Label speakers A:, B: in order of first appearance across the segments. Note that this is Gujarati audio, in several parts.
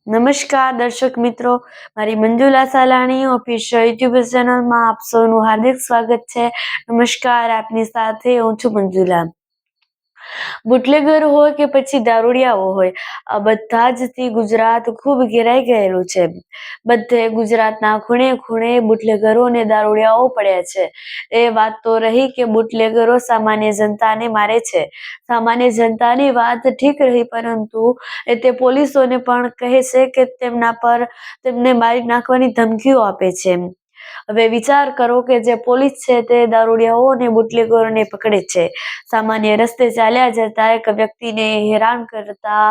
A: નમસ્કાર દર્શક મિત્રો, મારી મંજુલા સાલાણી ઓફિશિયલ યુટ્યુબ ચેનલમાં આપ સૌનું હાર્દિક સ્વાગત છે. નમસ્કાર, આપની સાથે હું છું મંજુલા. બુટલેગર હોય કે પછી દારૂડિયાઓ હોય, આ બધા જથી ગુજરાત ખૂબ ઘેરાઈ ગયેલું છે. બધે ગુજરાતના ખૂણે ખૂણે બુટલેગરો અને દારૂડિયાઓ પડ્યા છે. એ વાત તો રહી કે બુટલેગરો સામાન્ય જનતાને મારે છે. સામાન્ય જનતાની વાત ઠીક રહી, પરંતુ તે પોલીસોને પણ કહે છે કે તેમના પર તેમને મારી નાખવાની ધમકીઓ આપે છે. હવે વિચાર કરો કે જે પોલીસ છે તે દારૂડિયાઓ અને બુટલેગરોને પકડે છે. સામાન્ય રસ્તે ચાલ્યા જતા એક વ્યક્તિને હેરાન કરતા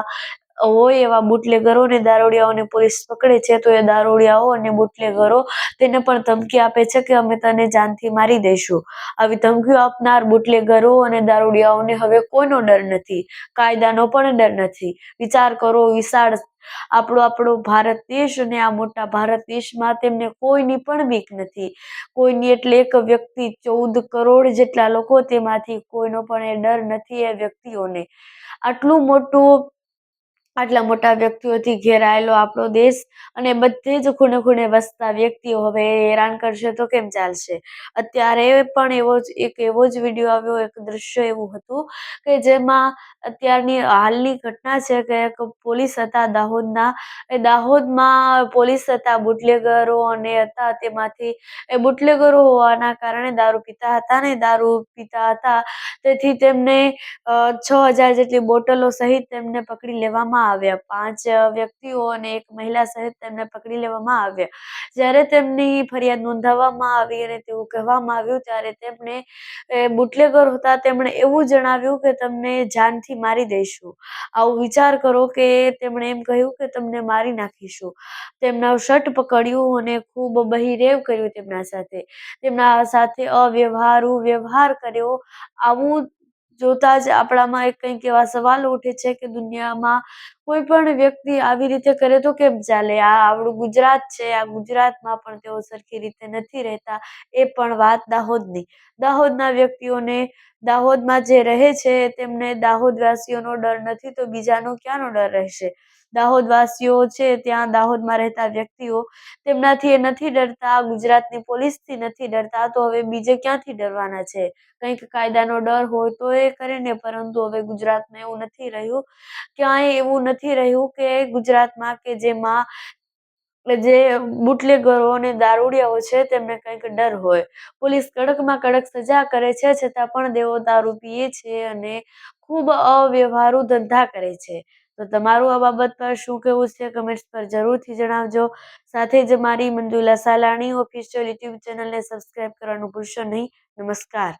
A: હોય એવા બુટલેગરો અને દારૂડિયાઓને પોલીસ પકડે છે, તો એ દારૂડિયાઓ અને બુટલેગરો તેને પણ ધમકી આપે છે કે અમે તને જાનથી મારી દઈશું. આવી ધમકીઓ આપનાર બુટલેગરો અને દારૂડિયાઓને હવે કોઈનો ડર નથી, કાયદાનો પણ ડર નથી. વિચાર કરો, વિશાળ આપણો ભારત દેશ, અને આ મોટા ભારત દેશમાં તેમને કોઈની પણ બીક નથી. કોઈની એટલે એક વ્યક્તિ 14 કરોડ જેટલા લોકો, તેમાંથી કોઈનો પણ એ ડર નથી એ વ્યક્તિઓને. આટલા મોટા વ્યક્તિઓથી ઘેરાયેલો આપણો દેશ, અને બધે જ ખૂણે ખૂણે વસતા વ્યક્તિઓ હવે હેરાન કરશે તો કેમ ચાલશે? અત્યારે પણ એવો જ વિડીયો આવ્યો, એક દ્રશ્ય એવું હતું કે જેમાં અત્યારની હાલની ઘટના છે કે એક પોલીસ હતા દાહોદના. એ દાહોદમાં પોલીસ હતા, બુટલેગરો અને હતા, તેમાંથી એ બુટલેગરો હોવાના કારણે દારૂ પીતા હતા, તેથી તેમને 6,000 જેટલી બોટલો સહિત તેમને પકડી લેવામાં આવ્યા. 5 વ્યક્તિઓ અને એક મહિલા સહિત તેમને પકડી લેવામાં આવ્યા. જ્યારે તેમની ફરિયાદ નોંધાવવામાં આવી અને તેવું કહેવામાં આવ્યું, ત્યારે તેમણે બુટલેગર હતા તેમણે એવું જણાવ્યું કે તમને જાનથી મારી દઈશું. આવું વિચાર કરો કે તેમણે એમ કહ્યું કે તમને મારી નાખીશું. તેમના શર્ટ પકડ્યું અને ખૂબ બહિરેવ કર્યું તેમના સાથે વ્યવહાર કર્યો. આવું જોતા જ આપણામાં કંઈક એવા સવાલો ઉઠે છે કે દુનિયામાં કોઈ પણ વ્યક્તિ આવી રીતે કરે તો કેમ ચાલે? આ આપણું ગુજરાત છે, આ ગુજરાતમાં પણ તેઓ સરખી રીતે નથી રહેતા. એ પણ વાત દાહોદની. દાહોદના વ્યક્તિઓને, દાહોદમાં જે રહે છે તેમને દાહોદવાસીઓનો ડર નથી, તો બીજાનો ક્યાંનો ડર રહેશે? દાહોદવાસીઓ છે ત્યાં દાહોદમાં રહેતા વ્યક્તિઓ, તેમનાથી એ નથી ડરતા, ગુજરાતની પોલીસથી નથી ડરતા, તો હવે બીજે ક્યાંથી ડરવાના છે? કંઈક કાયદાનો ડર હોય તો એ કરે ને, પરંતુ હવે ગુજરાતમાં એવું નથી રહ્યું. ક્યાંય એવું નથી રહ્યું કે ગુજરાતમાં કે જેમાં જે બુટલેગરો અને દારૂડિયાઓ છે તેમને કંઈક ડર હોય. પોલીસ કડકમાં કડક સજા કરે છે, છતાં પણ તેઓ દારૂ પીએ છે અને ખૂબ અવ્યવહારુ ધંધા કરે છે. તો તમારું આ બાબત પર શું કહેવું છે? કમેન્ટ્સ પર જરૂરથી જણાવજો. સાથે જ મારી મંજુલા સાલાણી ઓફિશિયલ યુટ્યુબ ચેનલને સબસ્ક્રાઇબ કરવાનું ભૂલશો નહીં. નમસ્કાર.